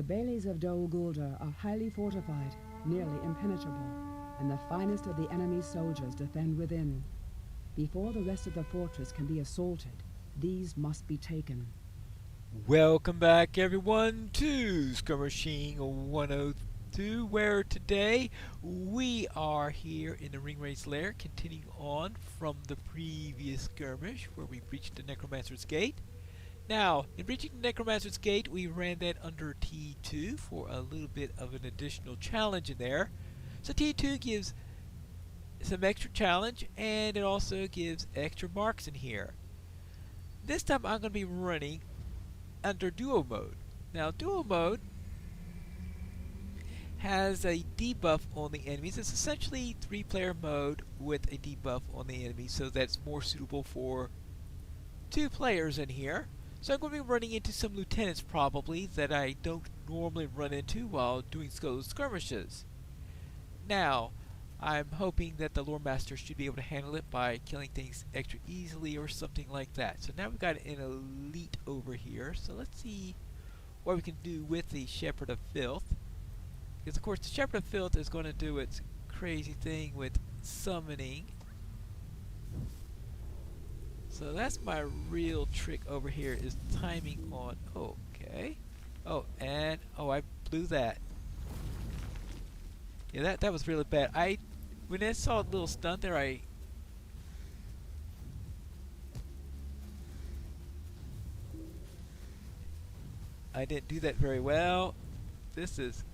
The Baileys of Dol Guldur are highly fortified, nearly impenetrable, and the finest of the enemy's soldiers defend within. Before the rest of the fortress can be assaulted, these must be taken. Welcome back, everyone, to Skirmishing 102, where today we are here in the Ringwraiths Lair, continuing on from the previous skirmish where we breached the Necromancer's Gate. Now, in breaching the Necromancer's Gate, we ran that under T2 for a little bit of an additional challenge in there. So T2 gives some extra challenge, and it also gives extra marks in here. This time I'm going to be running under duo mode. Now, duo mode has a debuff on the enemies. It's essentially 3-player mode with a debuff on the enemies, so that's more suitable for 2 players in here. So I'm going to be running into some lieutenants probably that I don't normally run into while doing those skirmishes. Now, I'm hoping that the Lore Master should be able to handle it by killing things extra easily or something like that. So now we've got an elite over here. So let's see what we can do with the Shepherd of Filth. Because of course the Shepherd of Filth is going to do its crazy thing with summoning. So that's my real trick over here, is timing on... Okay. Oh, and... Oh, I blew that. Yeah, that was really bad. When I saw a little stunt there, I didn't do that very well. This is...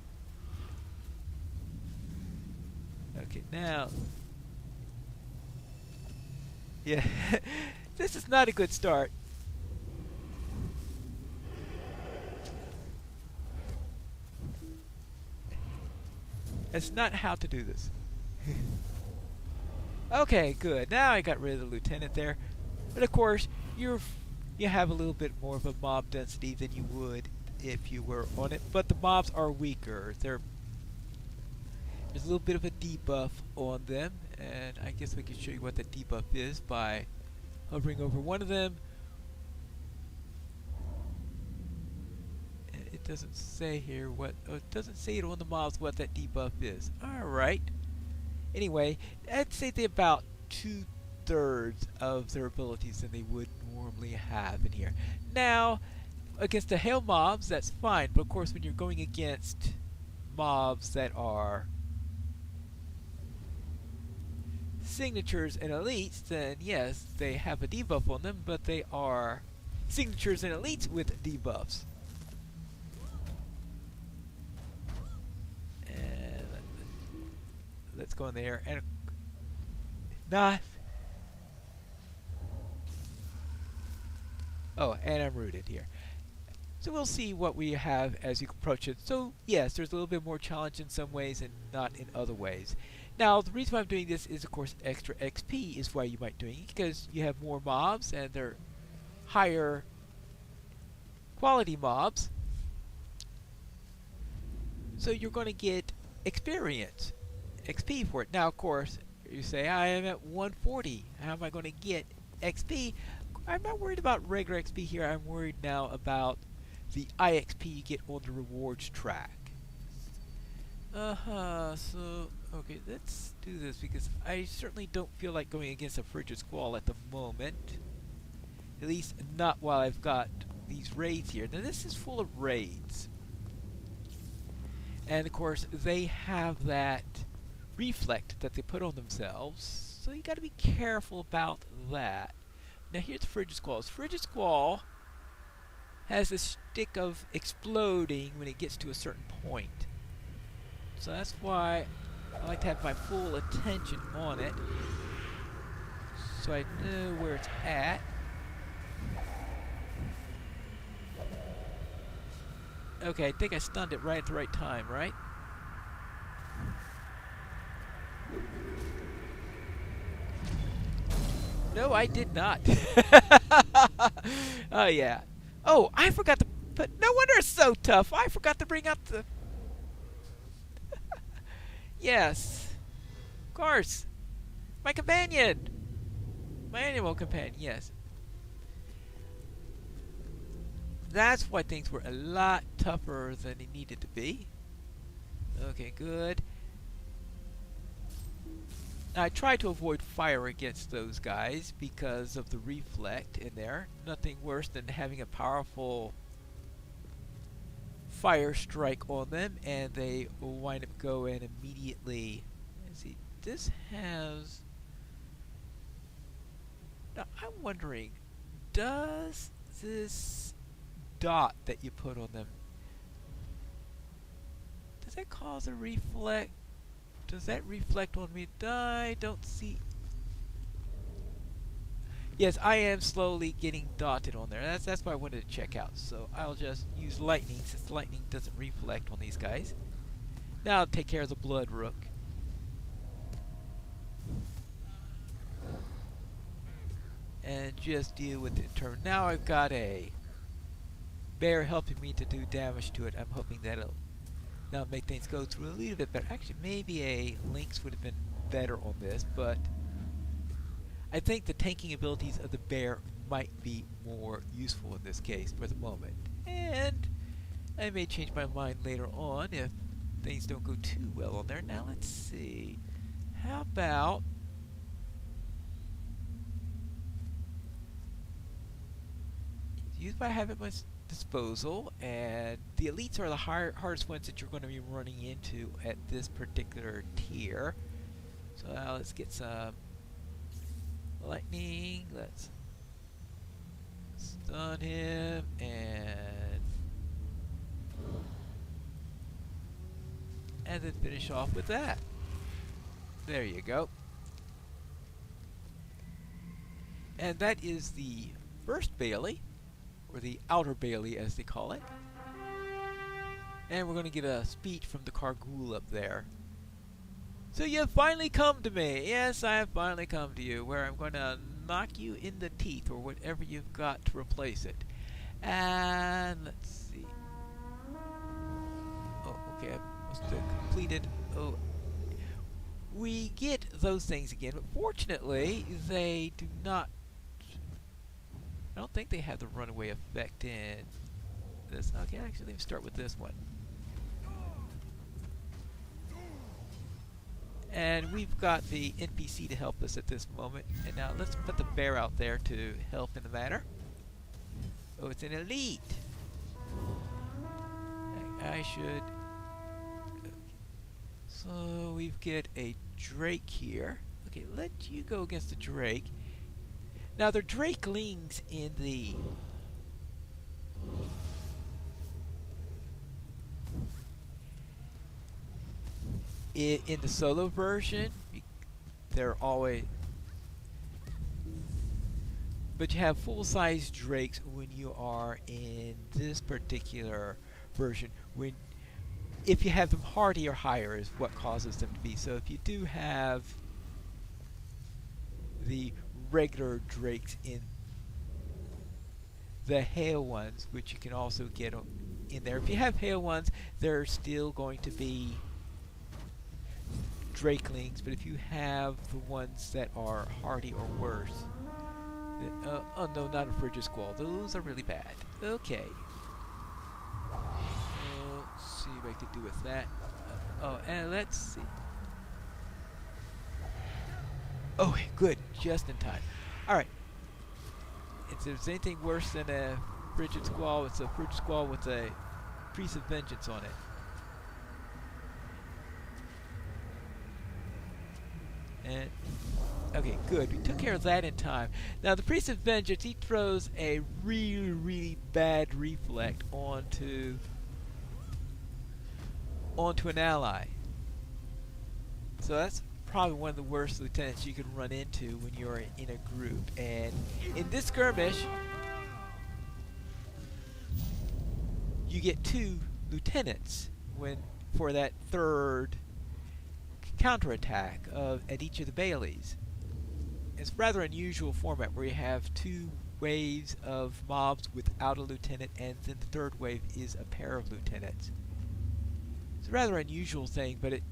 Okay, now... Yeah, this is not a good start. That's not how to do this. Okay, good. Now I got rid of the lieutenant there. But of course, you have a little bit more of a mob density than you would if you were on it. But the mobs are weaker. There's a little bit of a debuff on them. And I guess we can show you what the debuff is by hovering over one of them. It doesn't say here what... Oh, it doesn't say it on the mobs what that debuff is. Alright. Anyway, I'd say they're about 2/3 of their abilities than they would normally have in here. Now, against the hail mobs, that's fine. But of course, when you're going against mobs that are signatures and elites, then yes, they have a debuff on them, but they are signatures and elites with debuffs. And let's go in there and not. Oh, and I'm rooted here. So we'll see what we have as you approach it. So yes, there's a little bit more challenge in some ways and not in other ways. Now, the reason why I'm doing this is, of course, extra XP is why you might be doing it, because you have more mobs and they're higher quality mobs. So you're going to get experience, XP for it. Now, of course, you say, I am at 140. How am I going to get XP? I'm not worried about regular XP here. I'm worried now about the IXP you get on the rewards track. So, okay, let's do this because I certainly don't feel like going against a frigid squall at the moment. At least not while I've got these raids here. Now this is full of raids. And of course, they have that reflect that they put on themselves. So you gotta be careful about that. Now here's the frigid squalls. Frigid squall has a stick of exploding when it gets to a certain point. So that's why I like to have my full attention on it, so I know where it's at. Okay, I think I stunned it right at the right time, right? No, I did not. Oh, yeah. Oh, I forgot to put... No wonder it's so tough. I forgot to bring out the... Yes. Of course. My companion. My animal companion, yes. that's why things were a lot tougher than they needed to be. Okay, good. I try to avoid fire against those guys because of the reflect in there. Nothing worse than having a powerful fire strike on them and they wind up going immediately. Let's see, this has... Now, I'm wondering, does this dot that you put on them, does that cause a reflect? Does that reflect on me? I don't see... Yes, I am slowly getting dotted on there. That's what I wanted to check out. So I'll just use lightning since lightning doesn't reflect on these guys. Now I'll take care of the blood rook. And just deal with it in turn. Now I've got a bear helping me to do damage to it. I'm hoping that'll now make things go through a little bit better. Actually, maybe a lynx would have been better on this, but I think the tanking abilities of the bear might be more useful in this case for the moment. And I may change my mind later on if things don't go too well on there. Now let's see. How about... use what I have at my disposal, and the elites are the hardest ones that you're going to be running into at this particular tier. So now let's get some lightning. Let's stun him and then finish off with that. There you go. And that is the first Bailey, or the outer Bailey as they call it. And we're going to get a speech from the Kargul up there. So you've finally come to me. Yes, I have finally come to you, where I'm going to knock you in the teeth, or whatever you've got to replace it. And let's see. Oh, okay, I must have completed. Oh, we get those things again, but fortunately, they do not... I don't think they have the runaway effect in this. Okay, actually, let me start with this one. And we've got the NPC to help us at this moment. And now let's put the bear out there to help in the matter. Oh, it's an elite. I should... So we've got a drake here. Okay, let you go against the drake. Now, there are drakelings in the... in the solo version. They're always... But you have full-size drakes when you are in this particular version. If you have them hardy or higher is what causes them to be. So if you do have the regular drakes in the hail ones, which you can also get in there. If you have hail ones, they're still going to be drakelings, but if you have the ones that are hardy or worse, then, oh no, not a frigid squall. Those are really bad. Okay. Let's see what I can do with that. Oh, and let's see. Oh, good, just in time. Alright. If there's anything worse than a frigid squall, it's a frigid squall with a priest of vengeance on it. And, okay, good. We took care of that in time. Now, the priest of vengeance, he throws a really, really bad reflect onto an ally. So that's probably one of the worst lieutenants you can run into when you're in a group. And in this skirmish, you get 2 lieutenants for that third counterattack at each of the Baileys. It's a rather unusual format where you have 2 waves of mobs without a lieutenant, and then the third wave is a pair of lieutenants. It's a rather unusual thing, but it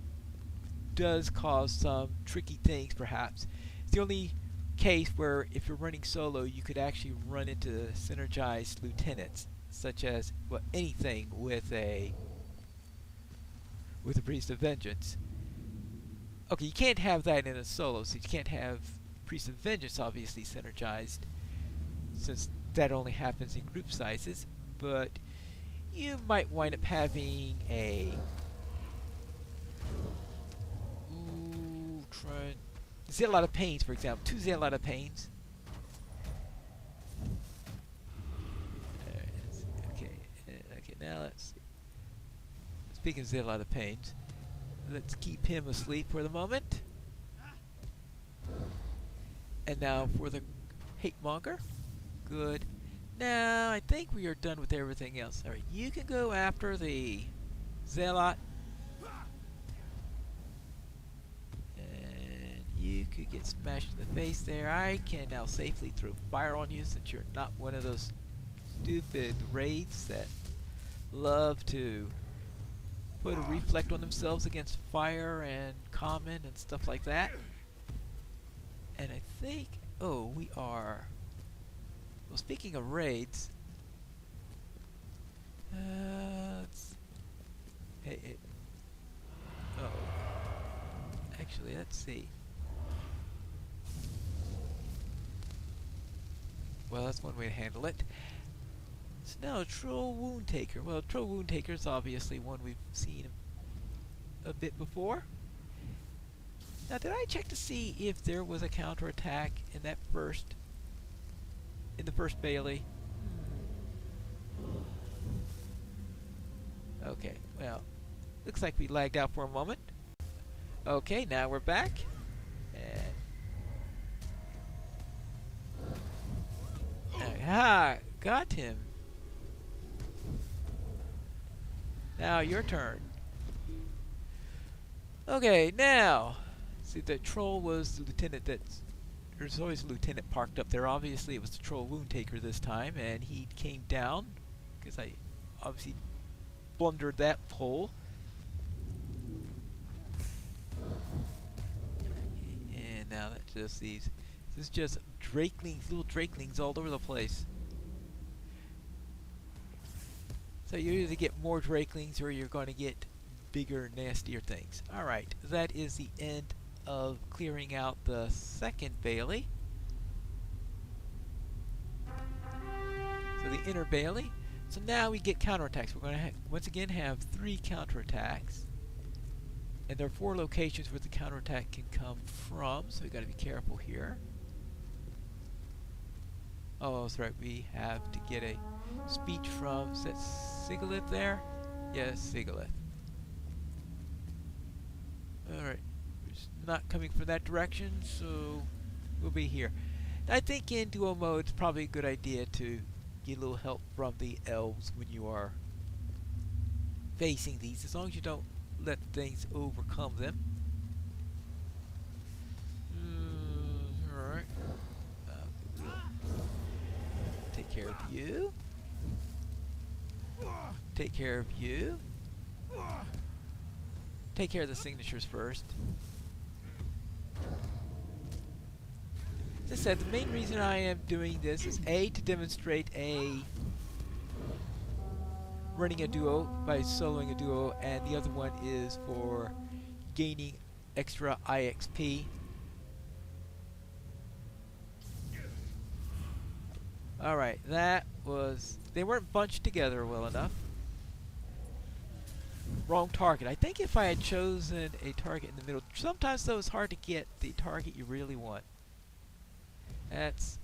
does cause some tricky things, perhaps. It's the only case where if you're running solo, you could actually run into synergized lieutenants. such as anything with a Priest of Vengeance. Okay, you can't have that in a solo, so you can't have Priest of Vengeance obviously synergized, since that only happens in group sizes, but you might wind up having a Zealot of Pains, for example. 2 Zealot of Pains. Okay, now let's see. Speaking of Zealot of Pains, let's keep him asleep for the moment. And now for the Hate Monger. Good. Now, I think we are done with everything else. Alright, you can go after the Zealot. And you could get smashed in the face there. I can now safely throw fire on you since you're not one of those stupid wraiths that love to put a reflect on themselves against fire and common and stuff like that. And I think, oh, we are, well, speaking of raids, actually, let's see. Well, that's one way to handle it. So now, Troll Wound Taker. Well, Troll Wound Taker is obviously one we've seen a bit before. Now, did I check to see if there was a counterattack in that in the first Bailey? Okay, well, looks like we lagged out for a moment. Okay, now we're back. And aha, got him. Now your turn. Okay, now, see, the troll was the lieutenant there's always a lieutenant parked up there. Obviously, it was the Troll Wound Taker this time, and he came down, because I obviously blundered that pole. And now that's just these. This is just drakelings, little drakelings all over the place. So you either get more drakelings or you're going to get bigger, nastier things. Alright, that is the end of clearing out the second Bailey. So the inner Bailey. So now we get counterattacks. We're going to once again have 3 counterattacks. And there are 4 locations where the counterattack can come from, so we got to be careful here. Oh, that's right, we have to get a speech from, is that Sigilith there? Yes, Sigilith. Alright, it's not coming from that direction, so we'll be here. I think in duo mode it's probably a good idea to get a little help from the elves when you are facing these, as long as you don't let things overcome them. Alright. Take care of you. Take care of you. Take care of the signatures first. As I said, the main reason I am doing this is A, to demonstrate running a duo by soloing a duo, and the other one is for gaining extra IXP. Alright, that was... they weren't bunched together well enough. Wrong target. I think if I had chosen a target in the middle... sometimes though it's hard to get the target you really want. That's...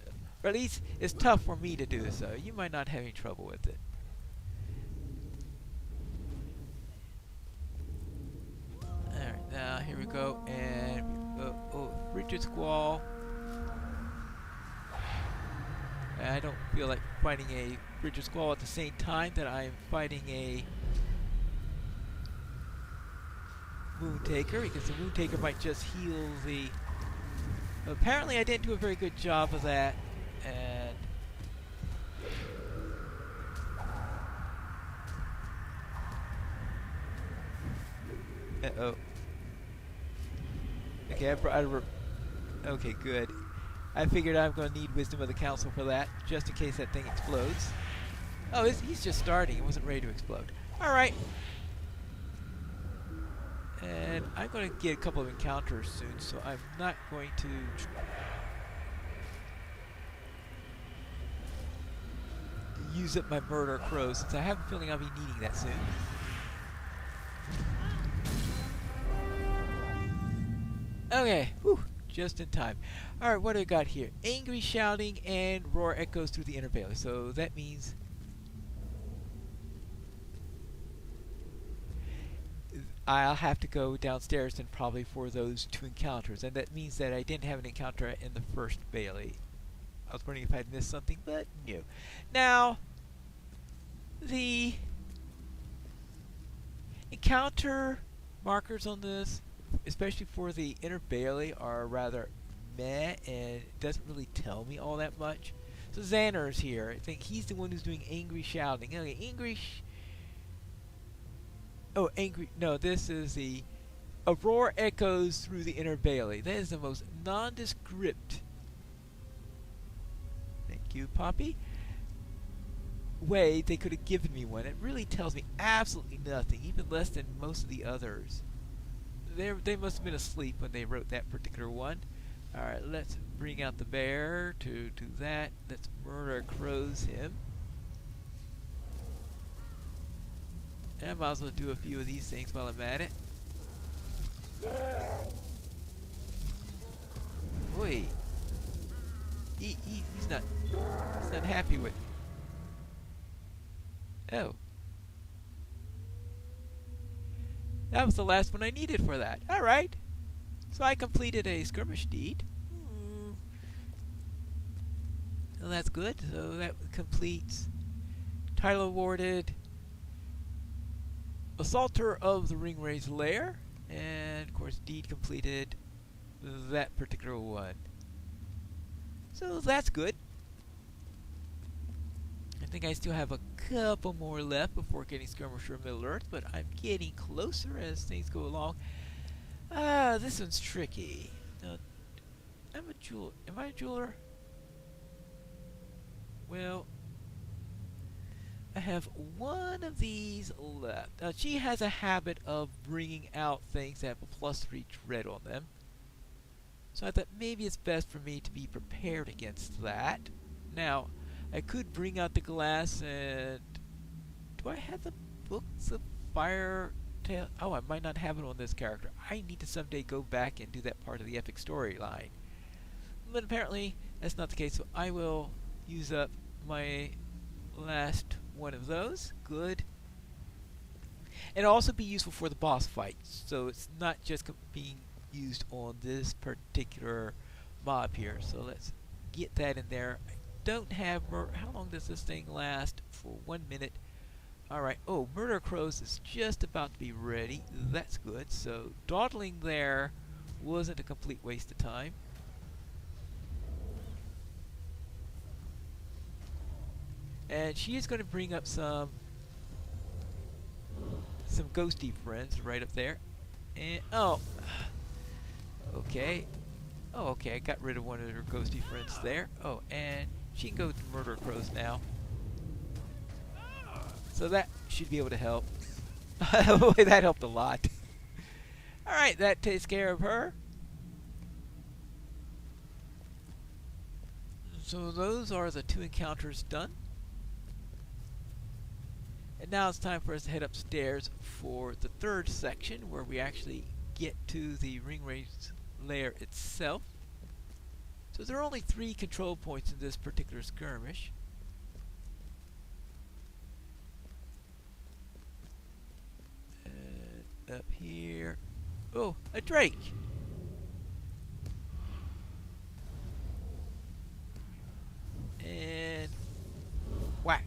or at least it's tough for me to do this though. You might not have any trouble with it. Alright, now here we go, and Richard Squall. I don't feel like fighting a Richard Squall at the same time that I'm fighting a Wound Taker, because the Wound Taker might just heal the... apparently I didn't do a very good job of that, and... uh-oh. Okay, okay, good. I figured I'm going to need Wisdom of the Council for that, just in case that thing explodes. Oh, he's just starting. It wasn't ready to explode. Alright. And I'm going to get a couple of encounters soon, so I'm not going to use up my murder crows, since I have a feeling I'll be needing that soon. Okay, whew, just in time. Alright, what do I got here? Angry shouting and roar echoes through the inner valley. So that means I'll have to go downstairs and probably for those 2 encounters. And that means that I didn't have an encounter in the first Bailey. I was wondering if I'd missed something, but no. Now, the encounter markers on this, especially for the inner Bailey, are rather meh, and it doesn't really tell me all that much. So Xander's here. I think he's the one who's doing angry shouting. Okay, angry. No, this is the a roar echoes through the inner Bailey. That is the most nondescript. Thank you, Poppy. Way they could have given me one. It really tells me absolutely nothing, even less than most of the others. They must have been asleep when they wrote that particular one. Alright, let's bring out the bear to do that. Let's murder crows him. And I might as well do a few of these things while I'm at it. Wait. He's not happy with. Oh. That was the last one I needed for that. Alright. So I completed a skirmish deed. Well, that's good. So that completes. Title awarded. Assaulter of the Ringwraiths Lair. And of course deed completed that particular one. So that's good. I think I still have a couple more left before getting Skirmisher of Middle Earth, but I'm getting closer as things go along. This one's tricky. I'm a jeweler. Am I a jeweler? Well, I have one of these left. She has a habit of bringing out things that have a +3 dread on them. So I thought maybe it's best for me to be prepared against that. Now, I could bring out the glass and... Do I have the books of Fire Tale? Oh, I might not have it on this character. I need to someday go back and do that part of the epic storyline. But apparently, that's not the case, so I will use up my last one of those. Good. And it'll also be useful for the boss fight, so it's not just being used on this particular mob here. So let's get that in there. I don't have how long does this thing last? For 1 minute. Alright, oh, Murder Crows is just about to be ready. That's good. So dawdling there wasn't a complete waste of time. And she is going to bring up some ghosty friends right up there. And oh, okay. Oh, okay, I got rid of one of her ghosty friends there. Oh, and she can go to Murder Crows now. So that should be able to help. Boy, that helped a lot. Alright, that takes care of her. So those are the 2 encounters done. And now it's time for us to head upstairs for the 3rd section, where we actually get to the Ringwraiths Lair itself. So there are only 3 control points in this particular skirmish. And up here... Oh, a drake! And... whack!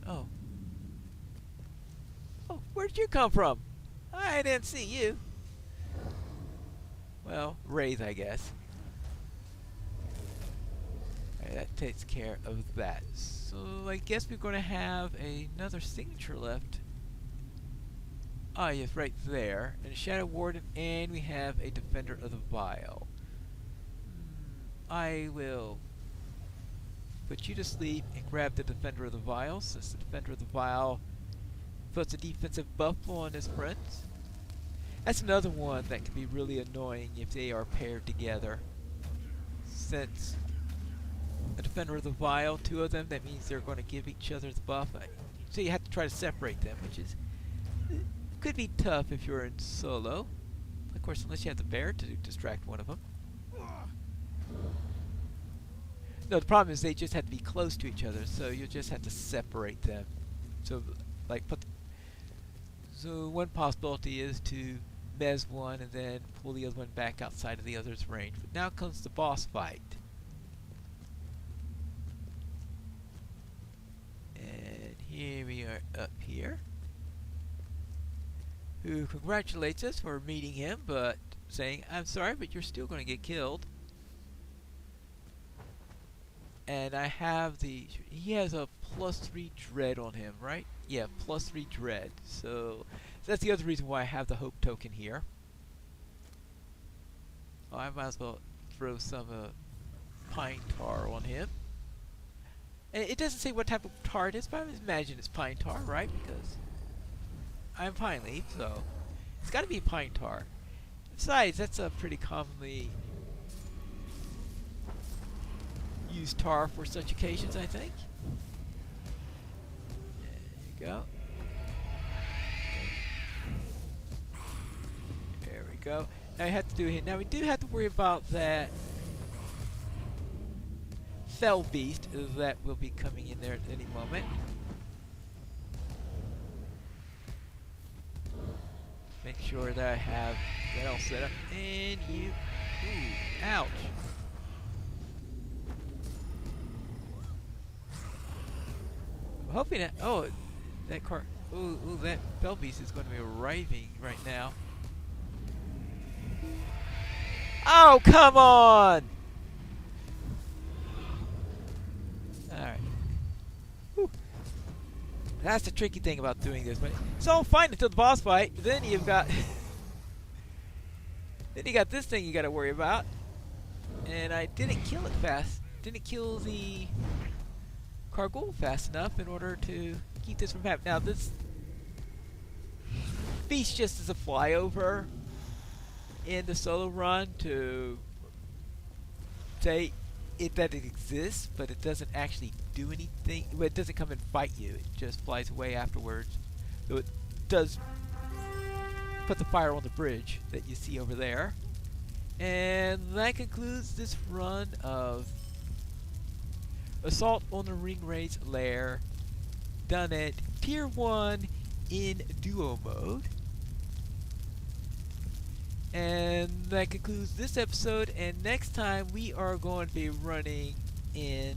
Oh. Oh, where'd you come from? I didn't see you. Well, Wraith, I guess. Alright, that takes care of that. So I guess we're going to have another signature left. Ah, yes, right there. And a Shadow Warden, and we have a Defender of the Vile. I will put you to sleep and grab the Defender of the Vial, since the Defender of the Vial puts a defensive buff on his friends. That's another one that can be really annoying if they are paired together. Since a Defender of the Vial, two of them, that means they're going to give each other the buff. So you have to try to separate them, which is could be tough if you're in solo. Of course, unless you have the bear to distract one of them. No, the problem is they just have to be close to each other, so you just have to separate them. So, like, so one possibility is to mez one and then pull the other one back outside of the other's range. But now comes the boss fight. And here we are up here. Who congratulates us for meeting him, but saying, I'm sorry, but you're still going to get killed. And I have he has a +3 dread on him, right? Yeah, +3 dread. So that's the other reason why I have the hope token here. Well, I might as well throw some pine tar on him. And it doesn't say what type of tar it is, but I imagine it's pine tar, right? Because I'm pine leaf, so it's got to be pine tar. Besides, that's a pretty commonly used tar for such occasions, I think. There you go. There we go. Now we have to do it. Now we do have to worry about that fell beast that will be coming in there at any moment. Make sure that I have that all set up. And you... Ooh, ouch. I'm hoping that... Oh, that car... Ooh, that fell beast is going to be arriving right now. Oh, come on! Alright. That's the tricky thing about doing this. But it's all fine until the boss fight. Then you've got... then you got this thing you got to worry about. And I didn't kill it fast. Didn't kill the Cargol fast enough in order to keep this from happening. Now this beast just is a flyover in the solo run to say that it exists, but it doesn't actually do anything. Well, it doesn't come and fight you. It just flies away afterwards. So it does put the fire on the bridge that you see over there. And that concludes this run of Assault on the Ringwraiths Lair, done at Tier 1 in Duo mode. And that concludes this episode, and next time we are going to be running in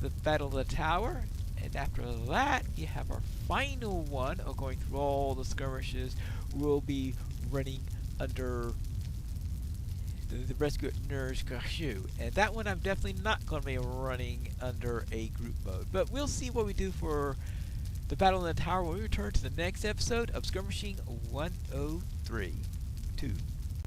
the Battle of the Tower, and after that we have our final one of going through all the skirmishes. We'll be running under the Rescue at Nurse Gashu, and that one I'm definitely not going to be running under a group mode, but we'll see what we do for the Battle in the Tower when we return to the next episode of Skirmishing 103.